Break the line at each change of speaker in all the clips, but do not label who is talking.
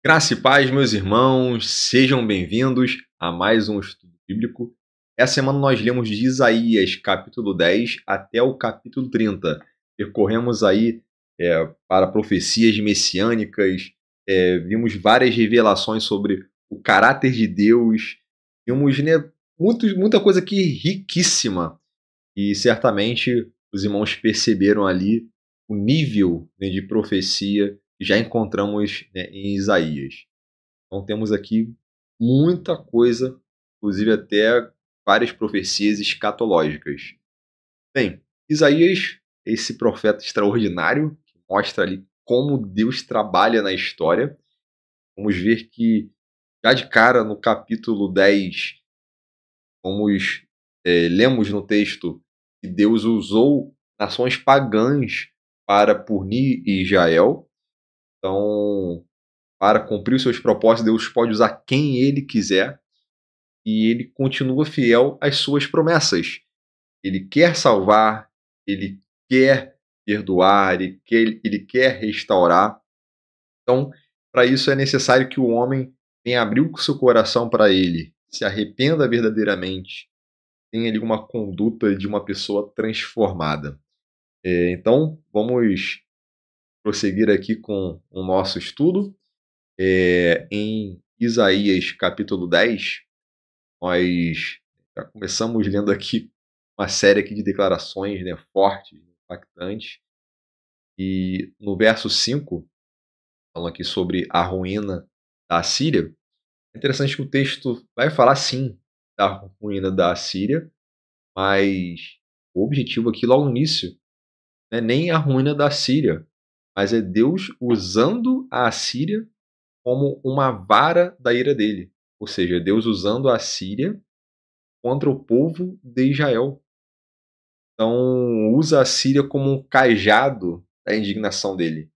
Graça e paz, meus irmãos, sejam bem-vindos a mais um estudo bíblico. Essa semana nós lemos de Isaías, capítulo 10 até o capítulo 30. Percorremos aí para profecias messiânicas, vimos várias revelações sobre o caráter de Deus, vimos muita coisa aqui riquíssima e certamente os irmãos perceberam ali o nível, né, de profecia que já encontramos, né, em Isaías. Então temos aqui muita coisa, inclusive até várias profecias escatológicas. Bem, Isaías, esse profeta extraordinário, que mostra ali como Deus trabalha na história. Vamos ver que já de cara no capítulo 10, vamos, lemos no texto que Deus usou nações pagãs para punir Israel. Então, para cumprir os seus propósitos, Deus pode usar quem Ele quiser e Ele continua fiel às suas promessas. Ele quer salvar, Ele quer perdoar, Ele quer restaurar. Então, para isso é necessário que o homem venha abrir o seu coração para Ele, se arrependa verdadeiramente, tenha ali uma conduta de uma pessoa transformada. Então, vamos prosseguir aqui com o nosso estudo. Em Isaías capítulo 10, nós já começamos lendo aqui uma série aqui de declarações, né, fortes, impactantes. E no verso 5, falando aqui sobre a ruína da Assíria, é interessante que o texto vai falar sim da ruína da Assíria, mas o objetivo aqui logo no início não é nem a ruína da Síria, mas é Deus usando a Assíria como uma vara da ira dele. Ou seja, Deus usando a Síria contra o povo de Israel. Então, usa a Síria como um cajado da indignação dele.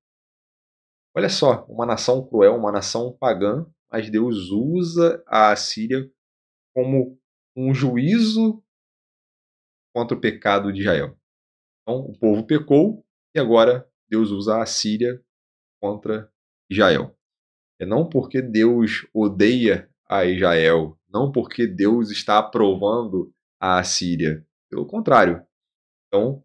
Olha só, uma nação cruel, uma nação pagã, mas Deus usa a Síria como um juízo contra o pecado de Israel. Então, o povo pecou e agora Deus usa a Síria contra Israel. É não porque Deus odeia a Israel, não porque Deus está aprovando a Assíria. Pelo contrário. Então,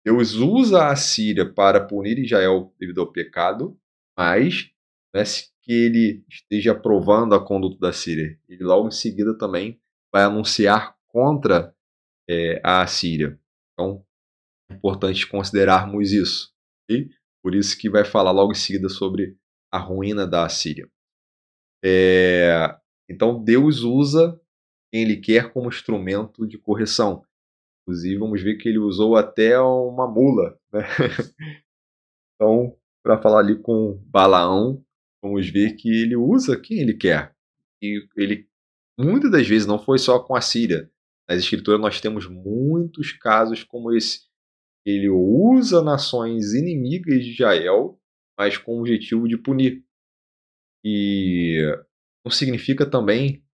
Deus usa a Síria para punir Israel devido ao pecado, mas não é que ele esteja aprovando a conduta da Síria. Ele logo em seguida também vai anunciar contra a Síria. Então, é importante considerarmos isso. Okay? Por isso que vai falar logo em seguida sobre a ruína da Assíria. Então, Deus usa quem Ele quer como instrumento de correção. Inclusive, vamos ver que Ele usou até uma mula, né? Então, para falar ali com Balaão, vamos ver que Ele usa quem Ele quer. E Ele, muitas das vezes, não foi só com a Síria. Nas Escrituras nós temos muitos casos como esse. Ele usa nações inimigas de Israel, mas com o objetivo de punir. E não significa também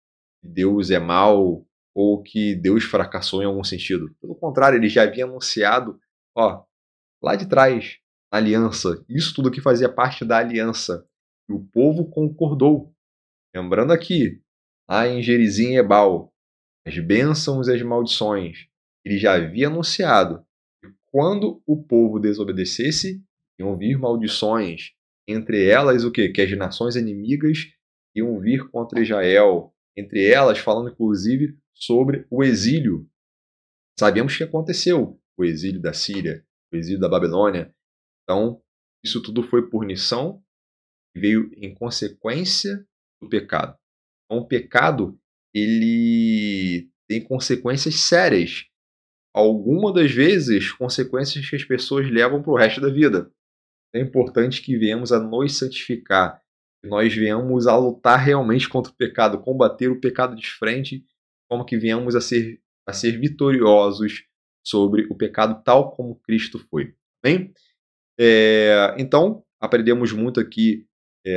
que Deus é mau ou que Deus fracassou em algum sentido. Pelo contrário, ele já havia anunciado, ó, lá de trás, a aliança. Isso tudo aqui fazia parte da aliança. E o povo concordou. Lembrando aqui, lá em Gerizim e Ebal, as bênçãos e as maldições. Ele já havia anunciado que quando o povo desobedecesse, iam vir maldições. Entre elas, o quê? Que as nações inimigas iam vir contra Israel. Entre elas, falando inclusive sobre o exílio. Sabemos que aconteceu o exílio da Síria, o exílio da Babilônia. Então, isso tudo foi punição que veio em consequência do pecado. Então, o pecado, ele tem consequências sérias. Algumas das vezes, consequências que as pessoas levam para o resto da vida. É importante que venhamos a nos santificar, que nós venhamos a lutar realmente contra o pecado, combater o pecado de frente, como que venhamos a ser vitoriosos sobre o pecado tal como Cristo foi. Bem? Então, aprendemos muito aqui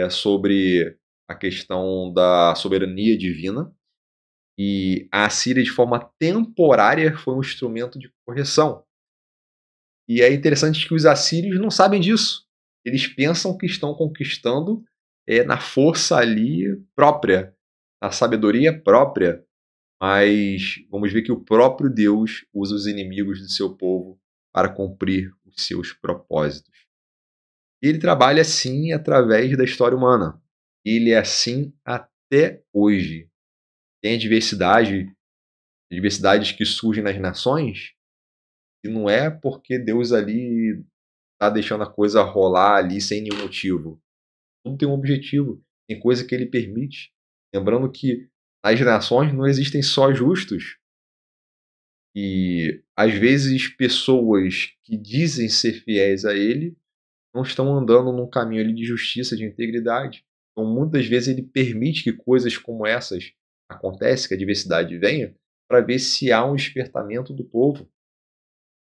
sobre a questão da soberania divina, e a Assíria, de forma temporária, foi um instrumento de correção. E é interessante que os assírios não sabem disso. Eles pensam que estão conquistando na força ali própria, na sabedoria própria, mas vamos ver que o próprio Deus usa os inimigos do seu povo para cumprir os seus propósitos. E ele trabalha assim através da história humana. Ele é assim até hoje. Tem adversidades que surgem nas nações, e não é porque Deus ali está deixando a coisa rolar ali sem nenhum motivo. Tudo tem um objetivo, tem coisa que ele permite. Lembrando que nas nações não existem só justos. E às vezes pessoas que dizem ser fiéis a ele não estão andando num caminho ali de justiça, de integridade. Então muitas vezes ele permite que coisas como essas aconteçam, que a diversidade venha, para ver se há um despertamento do povo.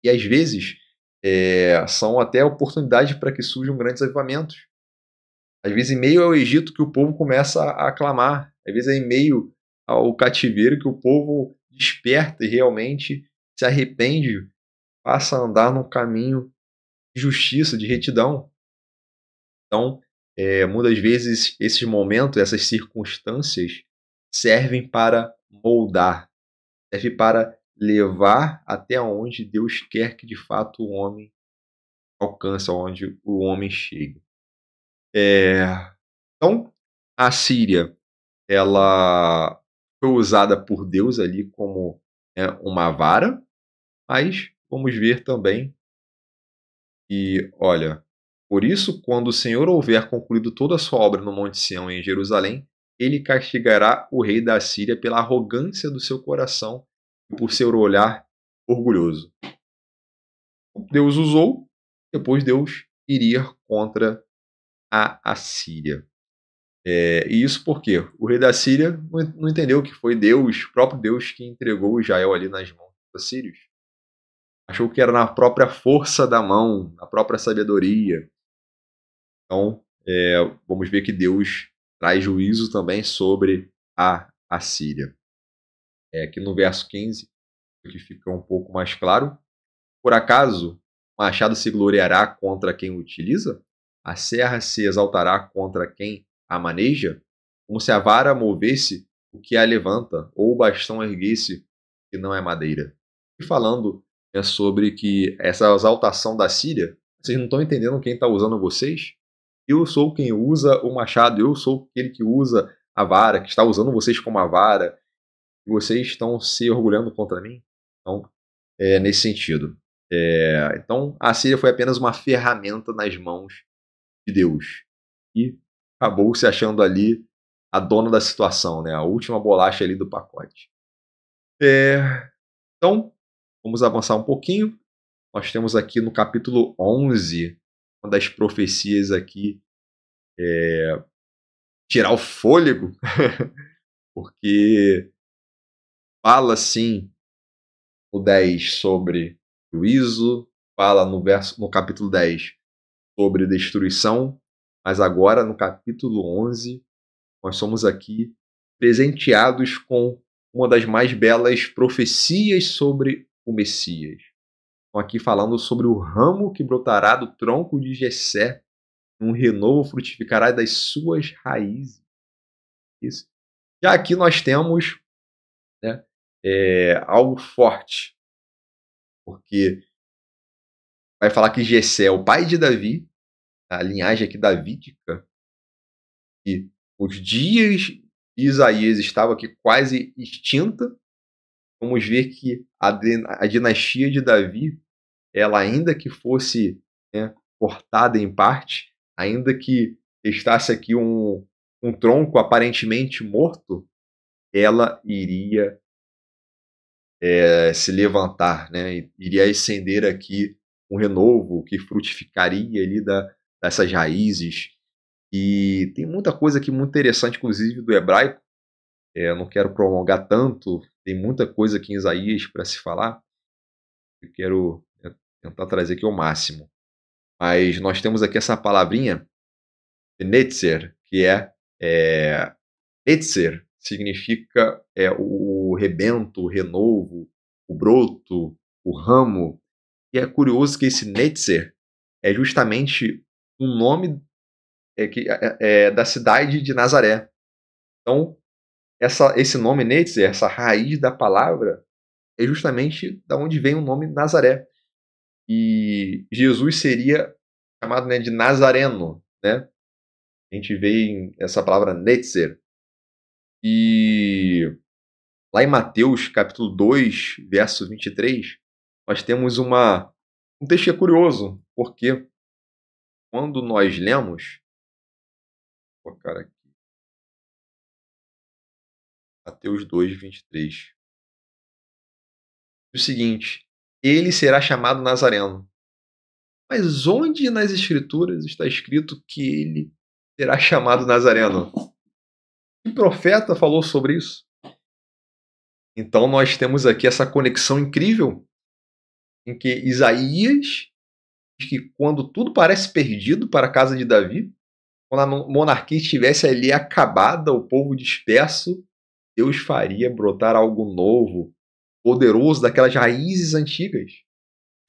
E às vezes são até oportunidades para que surjam grandes avivamentos. Às vezes em meio ao Egito que o povo começa a clamar. Às vezes é em meio ao cativeiro que o povo desperta e realmente se arrepende, passa a andar num caminho de justiça, de retidão. Então, muitas vezes esses momentos, essas circunstâncias servem para moldar, serve para levar até onde Deus quer que de fato o homem alcance, onde o homem chegue. Então, a Síria, ela foi usada por Deus ali como uma vara, mas vamos ver também que, olha, por isso, quando o Senhor houver concluído toda a sua obra no Monte Sião e em Jerusalém, ele castigará o rei da Síria pela arrogância do seu coração e por seu olhar orgulhoso. Deus usou, depois Deus iria contra a Assíria. E isso porque o rei da Síria não entendeu que foi Deus, o próprio Deus, que entregou Israel ali nas mãos dos assírios. Achou que era na própria força da mão, na própria sabedoria. Então, vamos ver que Deus traz juízo também sobre a Assíria. Aqui no verso 15, que fica um pouco mais claro. Por acaso, o machado se gloriará contra quem o utiliza? A serra se exaltará contra quem a maneja? Como se a vara movesse o que a levanta, ou o bastão erguesse o que não é madeira. E falando sobre que essa exaltação da Síria, vocês não estão entendendo quem está usando vocês? Eu sou quem usa o machado, eu sou aquele que usa a vara, que está usando vocês como a vara, e vocês estão se orgulhando contra mim? Então, nesse sentido. Então, a Síria foi apenas uma ferramenta nas mãos de Deus. E acabou se achando ali a dona da situação, né? A última bolacha ali do pacote. Então, vamos avançar um pouquinho. Nós temos aqui no capítulo 11, uma das profecias aqui, tirar o fôlego, porque fala sim no 10 sobre juízo, fala no capítulo 10 sobre destruição, mas agora no capítulo 11 nós somos aqui presenteados com uma das mais belas profecias sobre o Messias. Estão aqui falando sobre o ramo que brotará do tronco de Jessé, um renovo frutificará das suas raízes. Isso. Já aqui nós temos, né, algo forte, porque vai falar que Jessé é o pai de Davi, a linhagem aqui davídica, e os dias de Isaías estavam aqui quase extinta. Vamos ver que a dinastia de Davi, ela ainda que fosse, né, cortada em parte, ainda que estasse aqui um tronco aparentemente morto, ela iria se levantar, né? Iria ascender aqui um renovo que frutificaria ali dessas raízes. E tem muita coisa aqui muito interessante, inclusive do hebraico. Eu não quero prolongar tanto, tem muita coisa aqui em Isaías para se falar. Eu quero tentar trazer aqui o máximo. Mas nós temos aqui essa palavrinha, netzer, que netzer significa o rebento, o renovo, o broto, o ramo. E é curioso que esse netzer é justamente um nome é da cidade de Nazaré. Então, esse nome Netzer, essa raiz da palavra, é justamente da onde vem o nome Nazaré. E Jesus seria chamado, né, de Nazareno, né? A gente vê essa palavra Netzer. E lá em Mateus, capítulo 2, verso 23, nós temos um texto que é curioso, porque quando nós lemos, vou colocar aqui, Mateus 2, 23, diz o seguinte: ele será chamado Nazareno. Mas onde nas Escrituras está escrito que ele será chamado Nazareno? Que profeta falou sobre isso? Então nós temos aqui essa conexão incrível em que Isaías diz que quando tudo parece perdido para a casa de Davi, quando a monarquia estivesse ali acabada, o povo disperso, Deus faria brotar algo novo, poderoso, daquelas raízes antigas.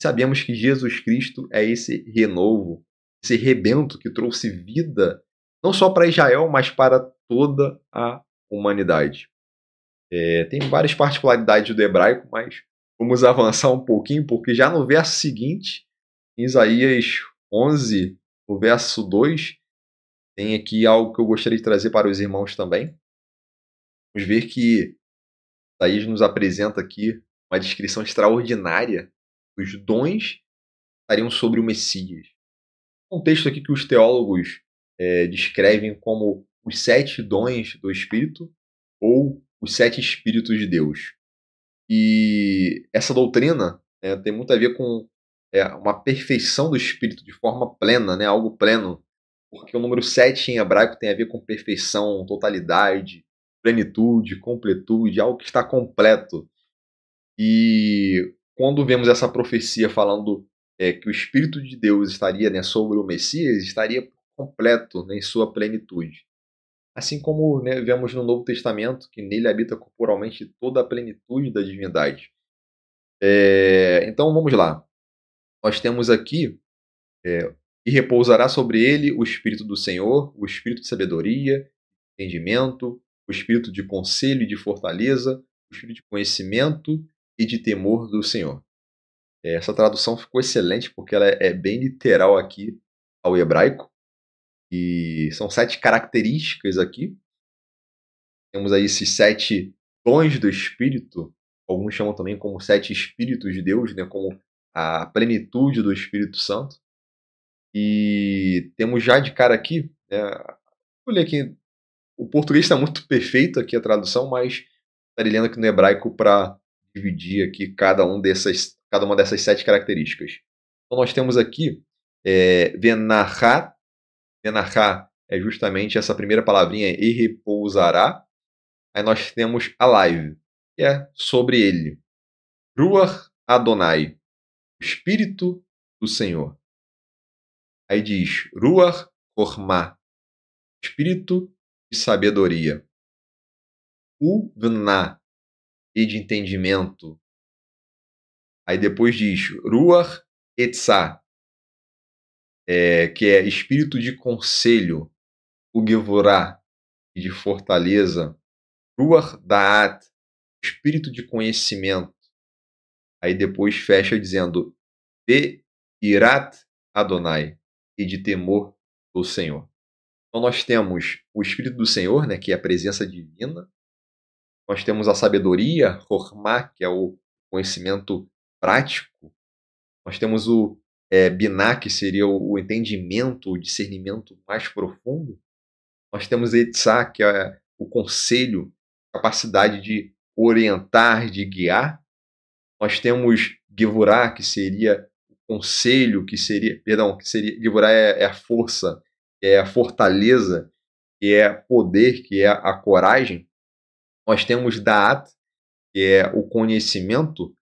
Sabemos que Jesus Cristo é esse renovo, esse rebento que trouxe vida, não só para Israel, mas para toda a humanidade. Tem várias particularidades do hebraico, mas vamos avançar um pouquinho, porque já no verso seguinte, em Isaías 11, no verso 2, tem aqui algo que eu gostaria de trazer para os irmãos também. Vamos ver que Isaías nos apresenta aqui uma descrição extraordinária dos dons que estariam sobre o Messias. Um texto aqui que os teólogos descrevem como os 7 dons do Espírito ou os 7 Espíritos de Deus. E essa doutrina tem muito a ver com uma perfeição do Espírito de forma plena, né, algo pleno, porque o número 7 em hebraico tem a ver com perfeição, totalidade, plenitude, completude, algo que está completo. E quando vemos essa profecia falando que o Espírito de Deus estaria, né, sobre o Messias, estaria completo, né, em sua plenitude. Assim como, né, vemos no Novo Testamento que nele habita corporalmente toda a plenitude da divindade. Então vamos lá. Nós temos aqui, e repousará sobre ele o Espírito do Senhor, o Espírito de sabedoria, entendimento, o Espírito de conselho e de fortaleza, o Espírito de conhecimento e de temor do Senhor. Essa tradução ficou excelente porque ela é bem literal aqui ao hebraico. E são 7 características aqui. Temos aí esses 7 dons do Espírito, alguns chamam também como 7 Espíritos de Deus, né, como a plenitude do Espírito Santo. E temos já de cara aqui, olha aqui, o português está muito perfeito aqui a tradução, mas estarei lendo aqui no hebraico para dividir aqui cada uma dessas 7 características. Então nós temos aqui Venachá. Venachá é justamente essa primeira palavrinha, e repousará. Aí nós temos Alaiv, que é sobre ele. Ruach Adonai, o Espírito do Senhor. Aí diz Ruach Ormá, Espírito de sabedoria. Uvna, e de entendimento. Aí depois diz Ruach Etzá, que é espírito de conselho. Ugevorá, e de fortaleza. Ruach Da'at, espírito de conhecimento. Aí depois fecha dizendo Irat Adonai, e de temor do Senhor. Então nós temos o Espírito do Senhor, né, que é a presença divina. Nós temos a sabedoria, Hormá, que é o conhecimento prático. Nós temos o Biná, que seria o entendimento, o discernimento mais profundo. Nós temos Etzá, que é o conselho, capacidade de orientar, de guiar. Nós temos Gevurá, que seria o conselho, Gevurá é a força, é a fortaleza, que é poder, que é a coragem. Nós temos Da'at, que é o conhecimento,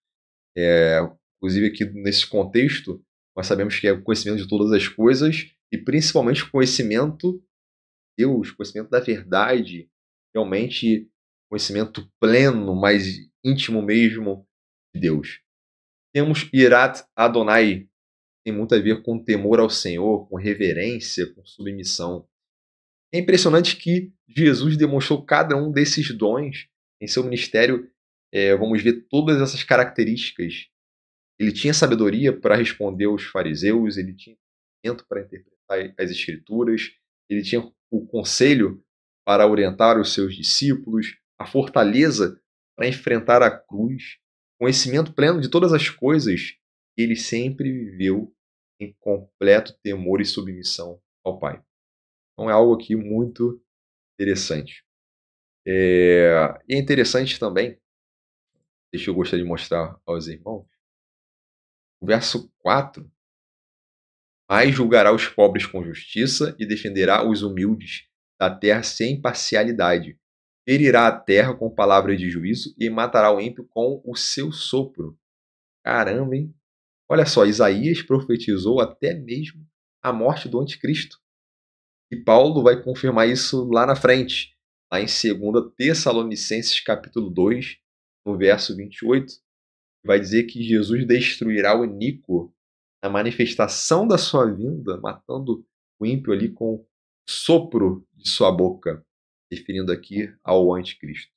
inclusive aqui nesse contexto, nós sabemos que é o conhecimento de todas as coisas, e principalmente o conhecimento de Deus, conhecimento da verdade, realmente conhecimento pleno, mais íntimo mesmo de Deus. Temos Irat Adonai, tem muito a ver com temor ao Senhor, com reverência, com submissão. É impressionante que Jesus demonstrou cada um desses dons em seu ministério. Vamos ver todas essas características. Ele tinha sabedoria para responder aos fariseus, ele tinha conhecimento para interpretar as escrituras, ele tinha o conselho para orientar os seus discípulos, a fortaleza para enfrentar a cruz, conhecimento pleno de todas as coisas. Ele sempre viveu em completo temor e submissão ao Pai. Então é algo aqui muito interessante. E é interessante também, deixa eu gostaria de mostrar aos irmãos, o verso 4: mas julgará os pobres com justiça e defenderá os humildes da terra sem parcialidade. Ferirá a terra com palavras de juízo e matará o ímpio com o seu sopro. Caramba, hein? Olha só, Isaías profetizou até mesmo a morte do anticristo. E Paulo vai confirmar isso lá na frente, lá em 2 Tessalonicenses capítulo 2, no verso 28, vai dizer que Jesus destruirá o iníquo na manifestação da sua vinda, matando o ímpio ali com o sopro de sua boca, referindo aqui ao anticristo.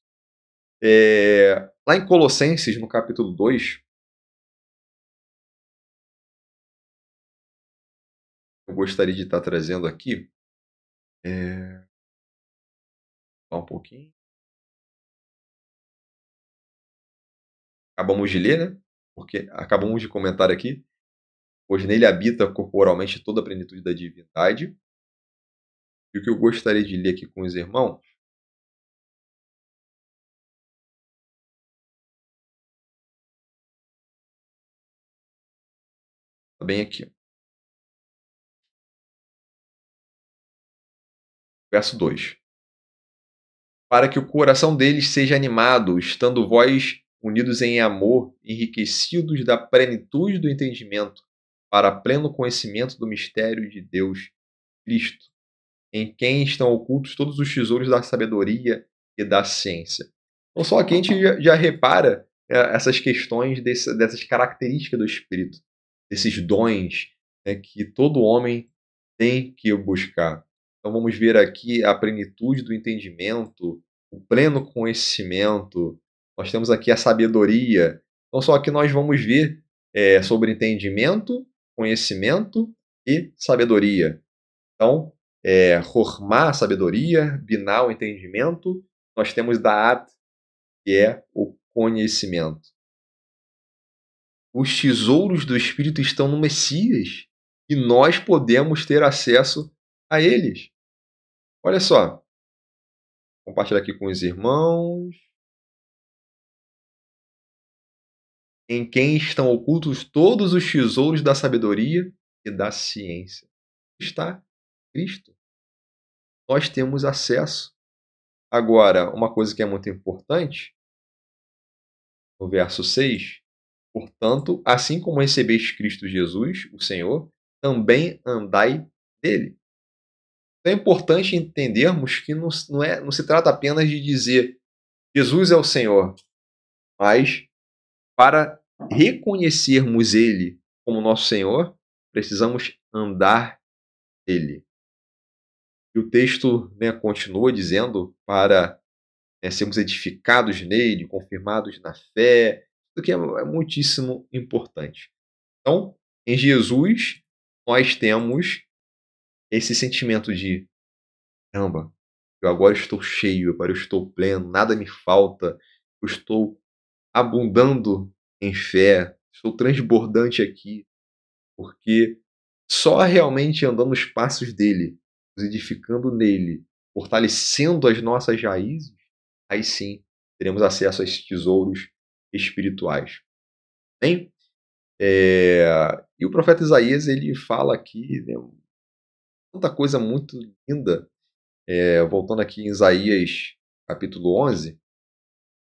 Lá em Colossenses, no capítulo 2, eu gostaria de estar trazendo aqui, só um pouquinho. Acabamos de ler, né? Porque acabamos de comentar aqui, pois nele habita corporalmente toda a plenitude da divindade. E o que eu gostaria de ler aqui com os irmãos, está bem aqui. Verso 2. Para que o coração deles seja animado, estando vós unidos em amor, enriquecidos da plenitude do entendimento, para pleno conhecimento do mistério de Deus, Cristo, em quem estão ocultos todos os tesouros da sabedoria e da ciência. Então, só aqui a gente já repara essas questões dessas características do Espírito, desses dons, né, que todo homem tem que buscar. Então, vamos ver aqui a plenitude do entendimento, o pleno conhecimento. Nós temos aqui a sabedoria. Então, só que nós vamos ver sobre entendimento, conhecimento e sabedoria. Então, Hormá, sabedoria, Biná, o entendimento. Nós temos Da'at, que é o conhecimento. Os tesouros do Espírito estão no Messias e nós podemos ter acesso a eles. Olha só, vou compartilhar aqui com os irmãos. Em quem estão ocultos todos os tesouros da sabedoria e da ciência. Está Cristo. Nós temos acesso. Agora, uma coisa que é muito importante, no verso 6, portanto, assim como recebeste Cristo Jesus, o Senhor, também andai nele. Então é importante entendermos que não se trata apenas de dizer Jesus é o Senhor, mas para reconhecermos Ele como nosso Senhor, precisamos andar nele. E o texto, né, continua dizendo para sermos edificados nele, confirmados na fé, o que é muitíssimo importante. Então, em Jesus, nós temos esse sentimento de caramba, eu agora estou cheio, agora eu estou pleno, nada me falta, eu estou abundando em fé, estou transbordante aqui, porque só realmente andando nos passos dele, nos edificando nele, fortalecendo as nossas raízes, aí sim teremos acesso a esses tesouros espirituais. Bem, e o profeta Isaías ele fala aqui, né, tanta coisa muito linda. Voltando aqui em Isaías capítulo 11,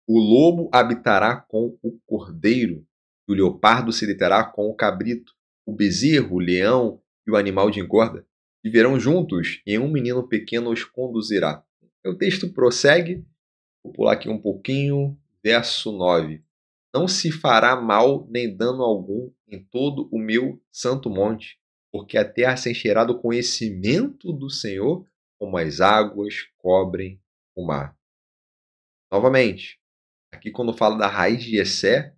o lobo habitará com o cordeiro, e o leopardo se deitará com o cabrito, o bezerro, o leão e o animal de engorda viverão juntos, e um menino pequeno os conduzirá. O texto prossegue, vou pular aqui um pouquinho, verso 9. Não se fará mal nem dano algum em todo o meu santo monte, porque a terra se encherá do conhecimento do Senhor, como as águas cobrem o mar. Novamente, aqui quando fala da raiz de Jessé,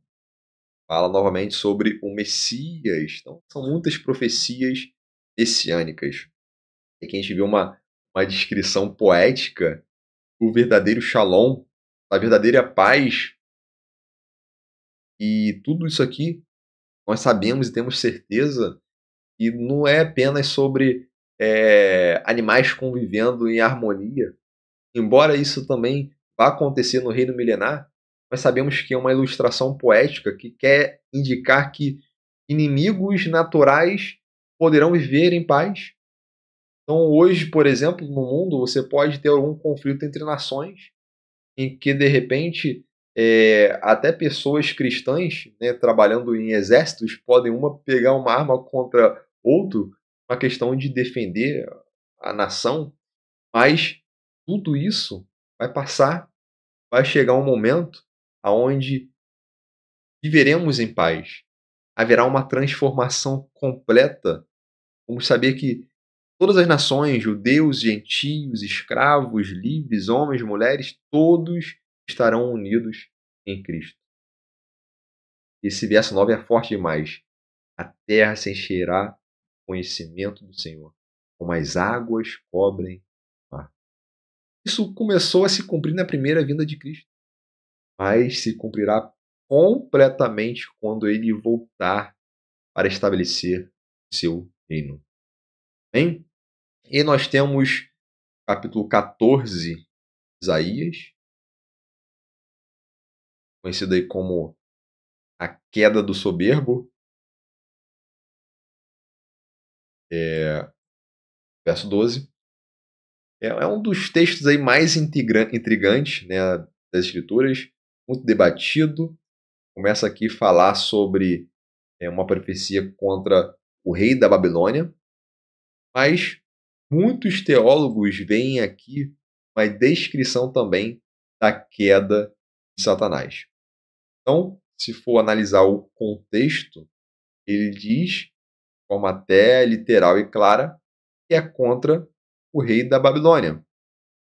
fala novamente sobre o Messias. Então, são muitas profecias messiânicas. Aqui a gente vê uma descrição poética do verdadeiro Shalom, da verdadeira paz. E tudo isso aqui nós sabemos e temos certeza que não é apenas sobre animais convivendo em harmonia. Embora isso também vá acontecer no reino milenar, nós sabemos que é uma ilustração poética que quer indicar que inimigos naturais poderão viver em paz. Então, hoje, por exemplo, no mundo, você pode ter algum conflito entre nações, em que, de repente, até pessoas cristãs, né, trabalhando em exércitos, podem uma pegar uma arma contra outro, uma questão de defender a nação, mas tudo isso vai passar, vai chegar um momento aonde viveremos em paz. Haverá uma transformação completa. Vamos saber que todas as nações, judeus, gentios, escravos, livres, homens, mulheres, todos estarão unidos em Cristo. Esse verso 9 é forte demais. A terra se encherá do conhecimento do Senhor, como as águas cobrem o mar. Isso começou a se cumprir na primeira vinda de Cristo, mas se cumprirá completamente quando ele voltar para estabelecer o seu reino. Bem? E nós temos capítulo 14 de Isaías, conhecido aí como a queda do soberbo, verso 12. É um dos textos aí mais intrigantes, né, das Escrituras, muito debatido. Começa aqui a falar sobre uma profecia contra o rei da Babilônia, mas muitos teólogos veem aqui uma descrição também da queda de Satanás. Então, se for analisar o contexto, ele diz, de forma até literal e clara, que é contra o rei da Babilônia.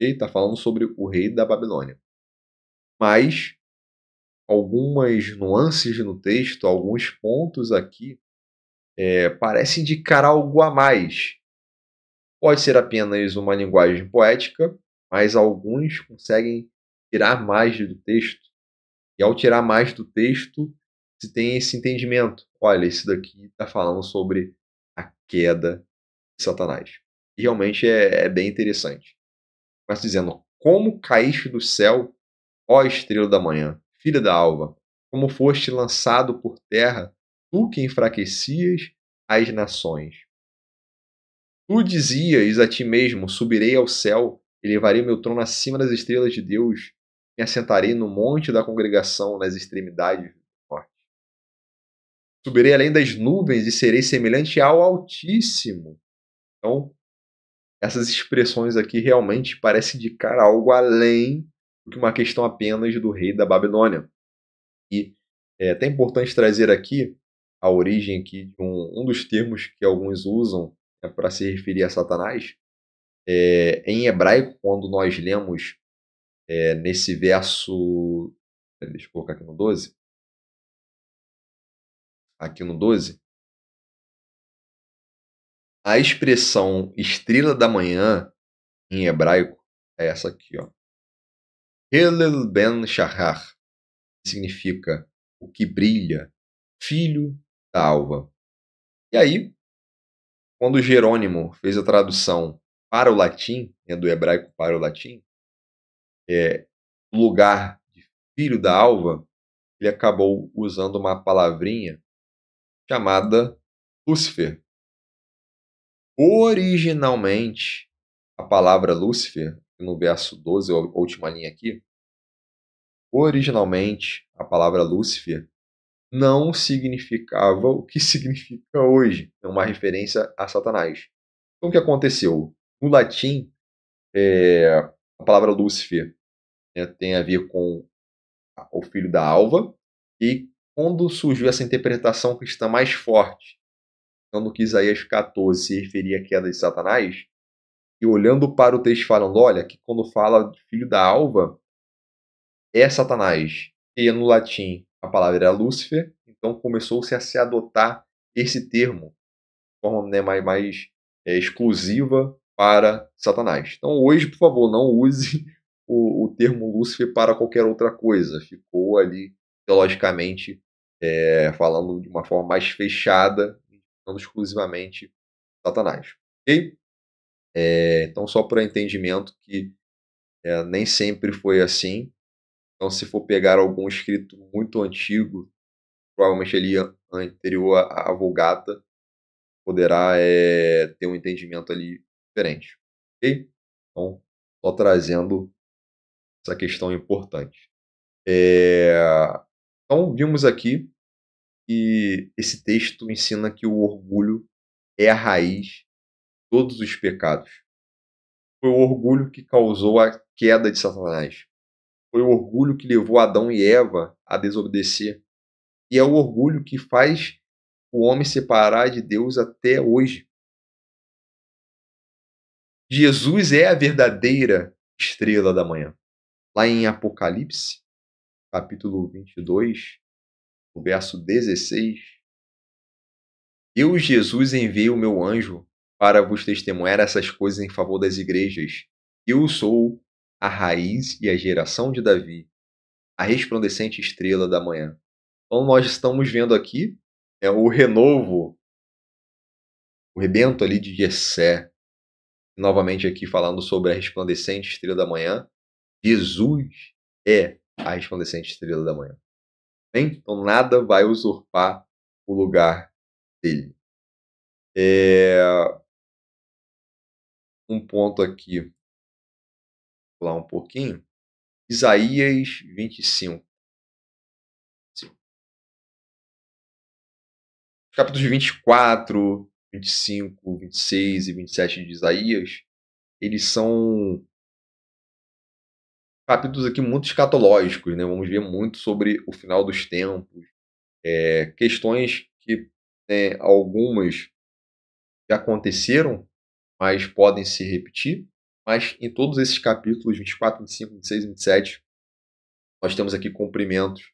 Ele está falando sobre o rei da Babilônia. Mas algumas nuances no texto, alguns pontos aqui, parecem indicar algo a mais. Pode ser apenas uma linguagem poética, mas alguns conseguem tirar mais do texto. E ao tirar mais do texto, se tem esse entendimento. Olha, isso daqui está falando sobre a queda de Satanás. E realmente é bem interessante. Mas dizendo, como caíste do céu, ó estrela da manhã, filha da alva, como foste lançado por terra, tu que enfraquecias as nações. Tu dizias a ti mesmo, subirei ao céu, elevarei meu trono acima das estrelas de Deus, me assentarei no monte da congregação, nas extremidades do norte. Subirei além das nuvens e serei semelhante ao Altíssimo. Então, essas expressões aqui realmente parecem indicar algo além do que uma questão apenas do rei da Babilônia. E é até importante trazer aqui a origem aqui de um dos termos que alguns usam para se referir a Satanás. Em hebraico, quando nós lemos nesse verso, deixa eu colocar aqui no 12, a expressão estrela da manhã, em hebraico, é essa aqui, ó. Helel ben Shahar, que significa o que brilha, filho da alva. E aí, quando Jerônimo fez a tradução para o latim, do hebraico para o latim, no lugar de filho da alva, ele acabou usando uma palavrinha chamada Lúcifer. Originalmente, a palavra Lúcifer, no verso 12, a última linha aqui, originalmente a palavra Lúcifer não significava o que significa hoje, é uma referência a Satanás. Então o que aconteceu? No latim, a palavra Lúcifer tem a ver com o filho da alva, e quando surgiu essa interpretação cristã mais forte, quando que Isaías 14 se referia à queda de Satanás, e olhando para o texto falando, olha, que quando fala de filho da alva, é Satanás. E no latim a palavra era Lúcifer, então começou-se a se adotar esse termo de forma, né, mais exclusiva para Satanás. Então hoje, por favor, não use o termo Lúcifer para qualquer outra coisa. Ficou ali, teologicamente, falando de uma forma mais fechada, indicando exclusivamente Satanás. Ok? Então, só para entendimento que nem sempre foi assim. Então, se for pegar algum escrito muito antigo, provavelmente ali anterior à Vulgata, poderá ter um entendimento ali diferente. Ok? Então, só trazendo essa questão importante. Então, vimos aqui que esse texto ensina que o orgulho é a raiz de todos os pecados. Foi o orgulho que causou a queda de Satanás. Foi o orgulho que levou Adão e Eva a desobedecer. E é o orgulho que faz o homem separar de Deus até hoje. Jesus é a verdadeira estrela da manhã. Lá em Apocalipse, capítulo 22, o verso 16, eu, Jesus, enviei o meu anjo para vos testemunhar essas coisas em favor das igrejas. Eu sou a raiz e a geração de Davi, a resplandecente estrela da manhã. Então nós estamos vendo aqui o renovo, o rebento ali de Jessé. Novamente aqui falando sobre a resplandecente estrela da manhã. Jesus é a resplandecente estrela da manhã. Bem? Então nada vai usurpar o lugar dele. Um ponto aqui, vou falar um pouquinho. Isaías 25. Os capítulos 24, 25, 26 e 27 de Isaías, eles são capítulos aqui muito escatológicos, né? Vamos ver muito sobre o final dos tempos, questões que algumas já aconteceram, mas podem se repetir. Mas em todos esses capítulos, 24, 25, 26 e 27, nós temos aqui cumprimentos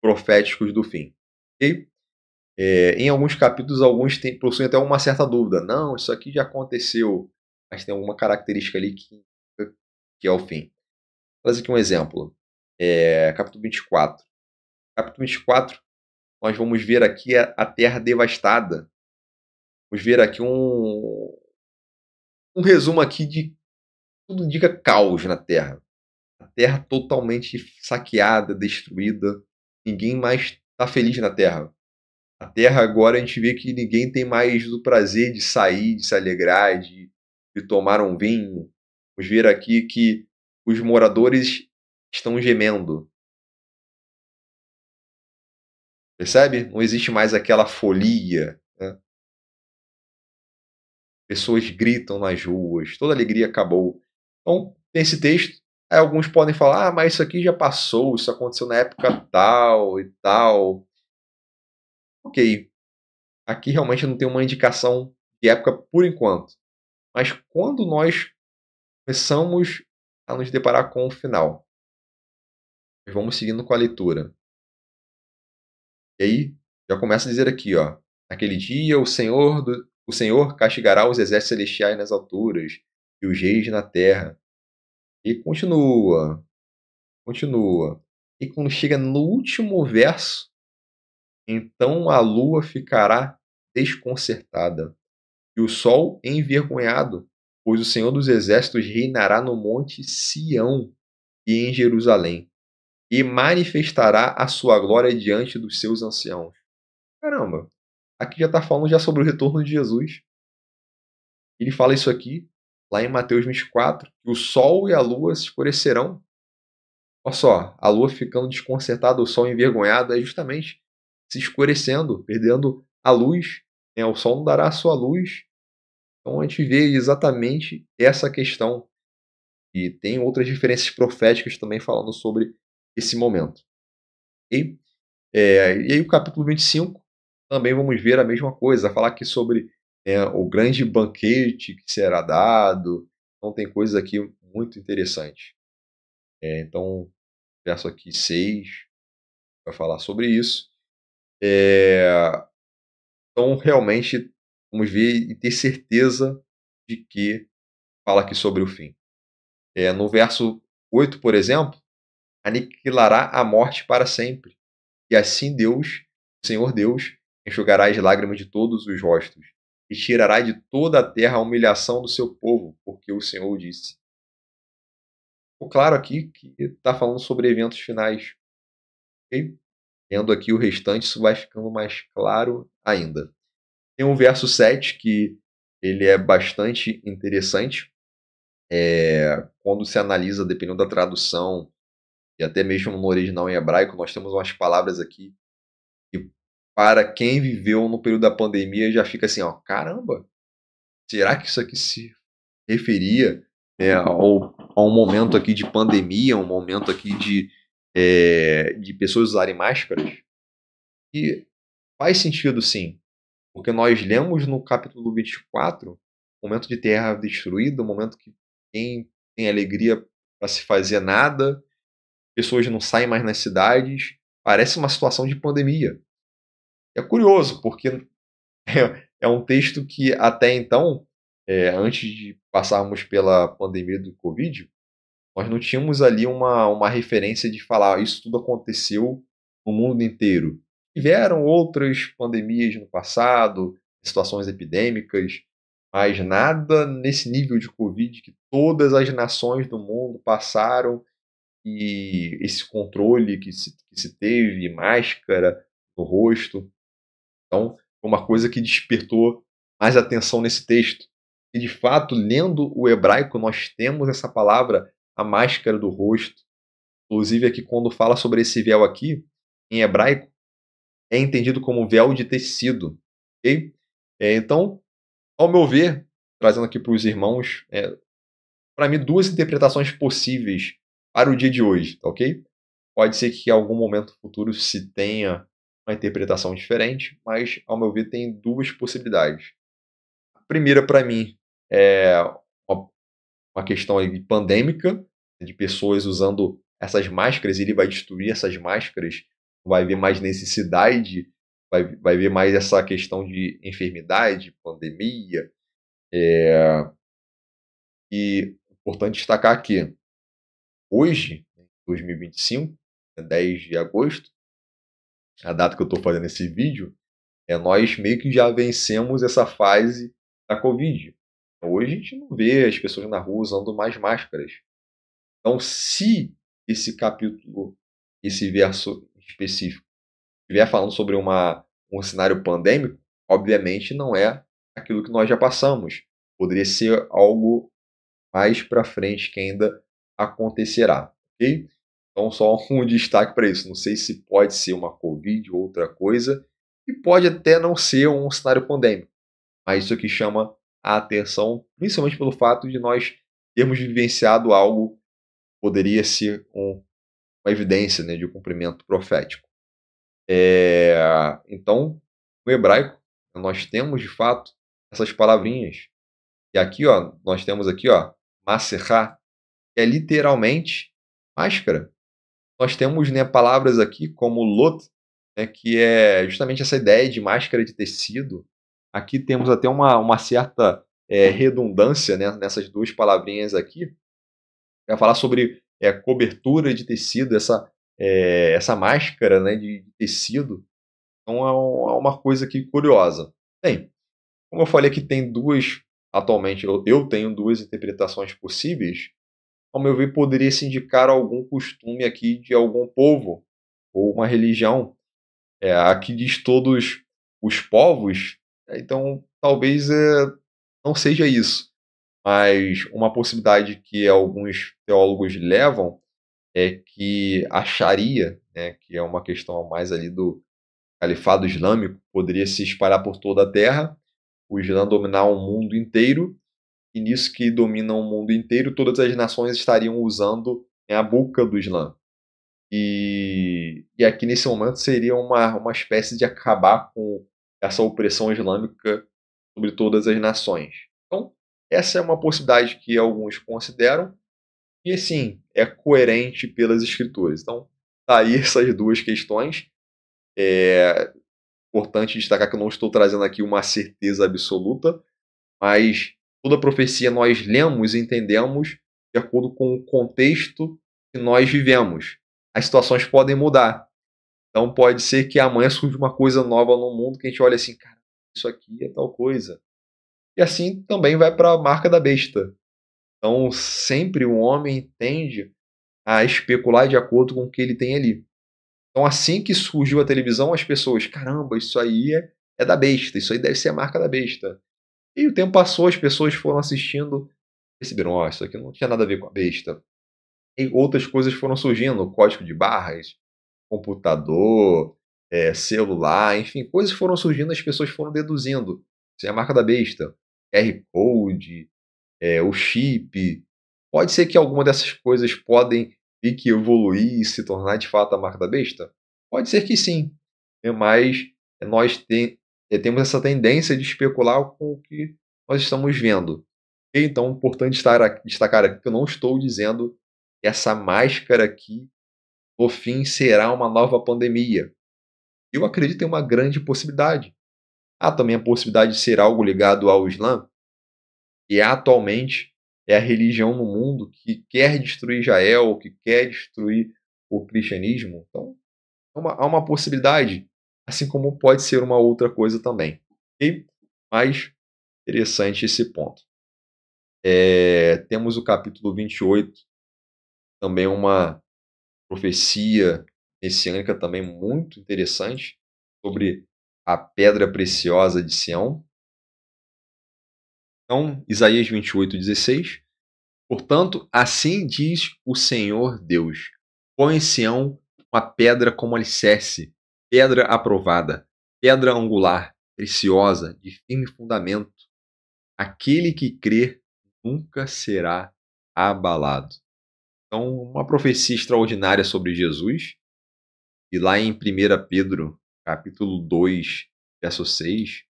proféticos do fim. Ok? Em alguns capítulos, alguns possuem até uma certa dúvida. Não, isso aqui já aconteceu, mas tem alguma característica ali que é o fim. Vou trazer aqui um exemplo. Capítulo 24. Capítulo 24, nós vamos ver aqui a terra devastada. Vamos ver aqui um resumo aqui de tudo indica caos na terra. A terra totalmente saqueada, destruída. Ninguém mais está feliz na terra. A terra agora a gente vê que ninguém tem mais o prazer de sair, de se alegrar, de tomar um vinho. Vamos ver aqui que os moradores estão gemendo. Percebe? Não existe mais aquela folia, né? Pessoas gritam nas ruas, toda alegria acabou. Então, tem esse texto. Aí alguns podem falar, mas isso aqui já passou, isso aconteceu na época tal e tal. Ok, aqui realmente não tem uma indicação de época por enquanto. Mas quando nós começamos a nos deparar com o final, nós vamos seguindo com a leitura. E aí, já começa a dizer aqui, ó. Naquele dia, o Senhor castigará os exércitos celestiais nas alturas e os reis na terra. E continua, continua. E quando chega no último verso, então a lua ficará desconcertada e o sol envergonhado, pois o Senhor dos exércitos reinará no monte Sião e em Jerusalém, e manifestará a sua glória diante dos seus anciãos. Caramba, aqui já está falando já sobre o retorno de Jesus. Ele fala isso aqui, lá em Mateus 24, que o sol e a lua se escurecerão. Olha só, a lua ficando desconcertada, o sol envergonhado, é justamente se escurecendo, perdendo a luz. Né? O sol não dará a sua luz. Então a gente vê exatamente essa questão. E tem outras referências proféticas também falando sobre esse momento. Okay? E aí o capítulo 25, também vamos ver a mesma coisa, falar aqui sobre o grande banquete que será dado, Então tem coisas aqui muito interessantes. Então, verso aqui 6 vai falar sobre isso. Então, realmente, vamos ver e ter certeza de que fala aqui sobre o fim. No verso 8, por exemplo, aniquilará a morte para sempre. E assim Deus, o Senhor Deus, enxugará as lágrimas de todos os rostos e tirará de toda a terra a humilhação do seu povo, porque o Senhor disse. Ficou claro aqui que está falando sobre eventos finais. Ok? Lendo aqui o restante, isso vai ficando mais claro ainda. Tem um verso 7 que ele é bastante interessante. Quando se analisa, dependendo da tradução, e até mesmo no original em hebraico, nós temos umas palavras aqui que, para quem viveu no período da pandemia, já fica assim, ó, caramba, será que isso aqui se referia a um momento aqui de pandemia, um momento aqui de pessoas usarem máscaras? E faz sentido sim, porque nós lemos no capítulo 24, momento de terra destruída, momento que quem tem alegria para se fazer nada, pessoas não saem mais nas cidades, parece uma situação de pandemia. É curioso, porque é um texto que até então, antes de passarmos pela pandemia do Covid, nós não tínhamos ali uma referência de falar isso tudo aconteceu no mundo inteiro. Tiveram outras pandemias no passado, situações epidêmicas, mas nada nesse nível de Covid que todas as nações do mundo passaram e esse controle que se teve, máscara no rosto. Então, foi uma coisa que despertou mais atenção nesse texto. E, de fato, lendo o hebraico, nós temos essa palavra, a máscara do rosto. Inclusive, aqui, quando fala sobre esse véu aqui, em hebraico, é entendido como véu de tecido. Ok? Então, ao meu ver, trazendo aqui para os irmãos, para mim, duas interpretações possíveis para o dia de hoje, tá ok? Pode ser que em algum momento futuro se tenha uma interpretação diferente, mas, ao meu ver, tem duas possibilidades. A primeira, para mim, é uma questão aí pandêmica, de pessoas usando essas máscaras, e ele vai destruir essas máscaras, não vai haver mais necessidade, vai ver mais essa questão de enfermidade, pandemia. E é importante destacar aqui, hoje, 2025, 10 de agosto, a data que eu estou fazendo esse vídeo, nós meio que já vencemos essa fase da Covid. Hoje a gente não vê as pessoas na rua usando mais máscaras. Então, se esse capítulo, esse verso específico, estiver falando sobre um cenário pandêmico, obviamente não é aquilo que nós já passamos. Poderia ser algo mais para frente que ainda acontecerá, ok? Então, só um destaque para isso. Não sei se pode ser uma Covid ou outra coisa, e pode até não ser um cenário pandêmico, mas isso aqui chama a atenção, principalmente pelo fato de nós termos vivenciado algo que poderia ser uma evidência, né, de um cumprimento profético. Então, no hebraico, nós temos de fato essas palavrinhas. E aqui, ó, nós temos aqui, ó, Maserá, que é literalmente máscara. Nós temos, né, palavras aqui como lot, né, que é justamente essa ideia de máscara de tecido. Aqui temos até uma certa redundância, né, nessas duas palavrinhas aqui. Vai falar sobre cobertura de tecido, essa máscara, né, de tecido. Então é uma coisa aqui curiosa. Bem, como eu falei que tem duas, atualmente eu tenho duas interpretações possíveis, ao meu ver poderia se indicar algum costume aqui de algum povo ou uma religião. Aqui diz todos os povos, então talvez não seja isso. Mas uma possibilidade que alguns teólogos levam é que a Sharia, né, que é uma questão mais ali do califado islâmico, poderia se espalhar por toda a terra, o Islã dominar o mundo inteiro, e nisso que domina o mundo inteiro, todas as nações estariam usando, né, a boca do Islã. E aqui nesse momento seria uma espécie de acabar com essa opressão islâmica sobre todas as nações. Então, Essa é uma possibilidade que alguns consideram e, assim, é coerente pelas escrituras. Então, tá aí essas duas questões. É importante destacar que eu não estou trazendo aqui uma certeza absoluta, mas toda profecia nós lemos e entendemos de acordo com o contexto que nós vivemos. As situações podem mudar. Então pode ser que amanhã surja uma coisa nova no mundo que a gente olha assim, cara, isso aqui é tal coisa. E assim também vai para a marca da besta. Então sempre o homem tende a especular de acordo com o que ele tem ali. Então assim que surgiu a televisão, as pessoas, caramba, isso aí é da besta, isso aí deve ser a marca da besta. E o tempo passou, as pessoas foram assistindo, perceberam, ó, isso aqui não tinha nada a ver com a besta. E outras coisas foram surgindo, código de barras, computador, celular, enfim, coisas foram surgindo, as pessoas foram deduzindo. Isso é a marca da besta. QR Code, o chip. Pode ser que alguma dessas coisas podem vir que evoluir e se tornar de fato a marca da besta? Pode ser que sim, mas nós temos essa tendência de especular com o que nós estamos vendo. Então, é importante destacar aqui que eu não estou dizendo que essa máscara aqui, no fim, será uma nova pandemia. Eu acredito em uma grande possibilidade. Há também a possibilidade de ser algo ligado ao Islã, que atualmente é a religião no mundo que quer destruir Israel, que quer destruir o cristianismo. Então, há uma possibilidade, assim como pode ser uma outra coisa também. Ok? Mas interessante esse ponto. Temos o capítulo 28, também uma profecia messiânica também muito interessante sobre a pedra preciosa de Sião. Então, Isaías 28:16. Portanto, assim diz o Senhor Deus: põe em Sião uma pedra como alicerce, pedra aprovada, pedra angular, preciosa, de firme fundamento. Aquele que crer nunca será abalado. Então, uma profecia extraordinária sobre Jesus. E lá em 1 Pedro, capítulo 2, verso 6,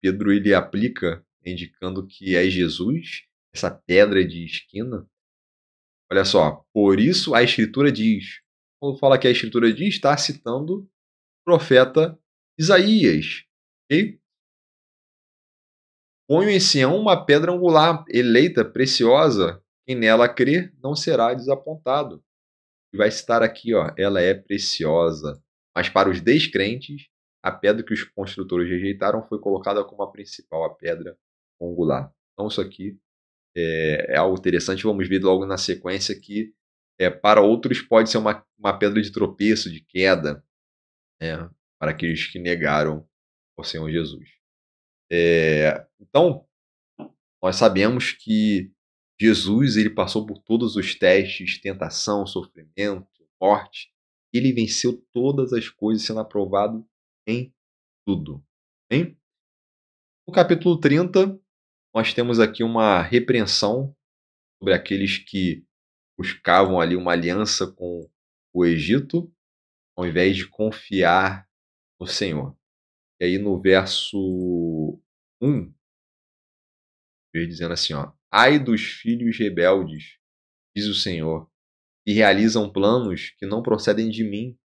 Pedro ele aplica, indicando que é Jesus, essa pedra de esquina. Olha só, por isso a Escritura diz. Quando fala que a Escritura diz, está citando o profeta Isaías. Ok? Ponho em Sião uma pedra angular, eleita, preciosa. Quem nela crer não será desapontado. E vai citar aqui, ó, ela é preciosa. Mas para os descrentes, a pedra que os construtores rejeitaram foi colocada como a principal, a pedra angular. Então isso aqui é algo interessante. Vamos ver logo na sequência que para outros pode ser uma pedra de tropeço, de queda, né, para aqueles que negaram o Senhor Jesus. Então, nós sabemos que Jesus ele passou por todos os testes, tentação, sofrimento, morte. Ele venceu todas as coisas, sendo aprovado em tudo. Hein? No capítulo 30, nós temos aqui uma repreensão sobre aqueles que buscavam ali uma aliança com o Egito, ao invés de confiar no Senhor. E aí no verso 1, dizendo assim, ó: ai dos filhos rebeldes, diz o Senhor, que realizam planos que não procedem de mim,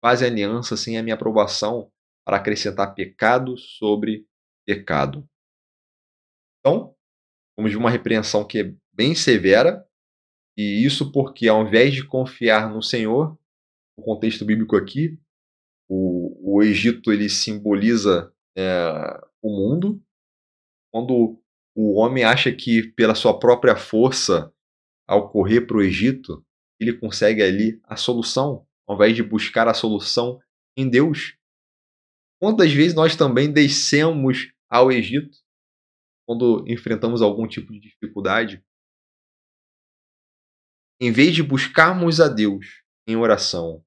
fazem aliança sem a minha aprovação, para acrescentar pecado sobre pecado. Então, vamos ver uma repreensão que é bem severa, e isso porque ao invés de confiar no Senhor, no contexto bíblico aqui, o Egito ele simboliza o mundo. Quando o homem acha que pela sua própria força, ao correr para o Egito, ele consegue ali a solução, ao invés de buscar a solução em Deus. Quantas vezes nós também descemos ao Egito quando enfrentamos algum tipo de dificuldade? Em vez de buscarmos a Deus em oração,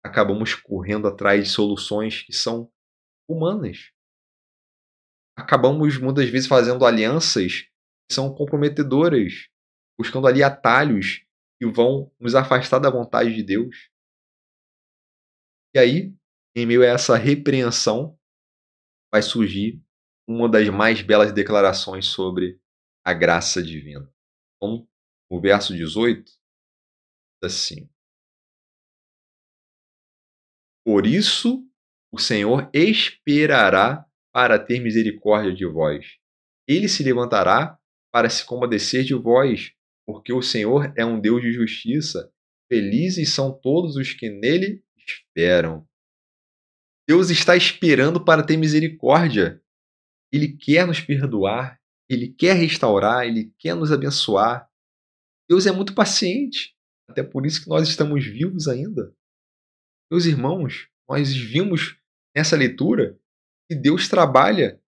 acabamos correndo atrás de soluções que são humanas. Acabamos muitas vezes fazendo alianças que são comprometedoras, buscando ali atalhos que vão nos afastar da vontade de Deus. E aí, em meio a essa repreensão, vai surgir uma das mais belas declarações sobre a graça divina. Então, o verso 18 diz assim: Por isso o Senhor esperará para ter misericórdia de vós. Ele se levantará para se compadecer de vós, porque o Senhor é um Deus de justiça. Felizes são todos os que nele esperam. Deus está esperando para ter misericórdia. Ele quer nos perdoar, ele quer restaurar, ele quer nos abençoar. Deus é muito paciente. Até por isso que nós estamos vivos ainda. Meus irmãos, nós vimos nessa leitura que Deus trabalha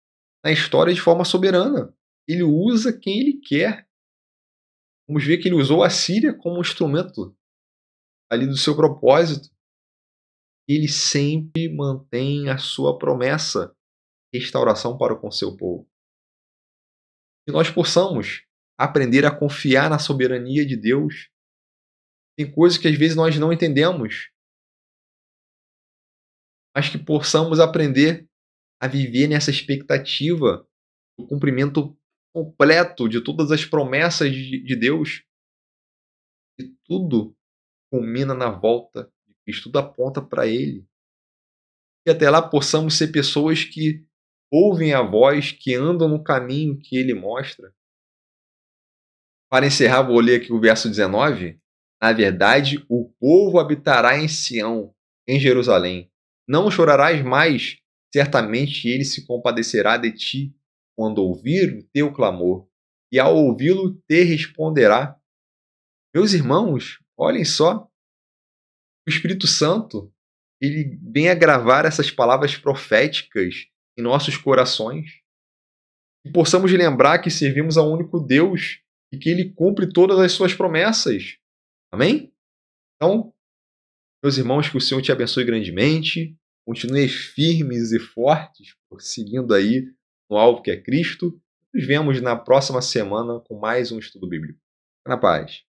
na história de forma soberana. Ele usa quem ele quer. Vamos ver que ele usou a Síria como um instrumento ali do seu propósito. Ele sempre mantém a sua promessa, restauração para com seu povo. Que nós possamos aprender a confiar na soberania de Deus. Tem coisas que às vezes nós não entendemos, mas que possamos aprender a viver nessa expectativa do cumprimento completo de todas as promessas de Deus. E tudo culmina na volta de Cristo, tudo aponta para Ele. E até lá possamos ser pessoas que ouvem a voz, que andam no caminho que Ele mostra. Para encerrar, vou ler aqui o verso 19. Na verdade, o povo habitará em Sião, em Jerusalém. Não chorarás mais, certamente ele se compadecerá de ti quando ouvir o teu clamor, e ao ouvi-lo te responderá. Meus irmãos, olhem só, o Espírito Santo, ele vem a gravar essas palavras proféticas em nossos corações, e possamos lembrar que servimos ao único Deus e que ele cumpre todas as suas promessas. Amém? Então, meus irmãos, que o Senhor te abençoe grandemente, continue firmes e fortes, seguindo aí no alvo que é Cristo. Nos vemos na próxima semana com mais um estudo bíblico. Fica na paz.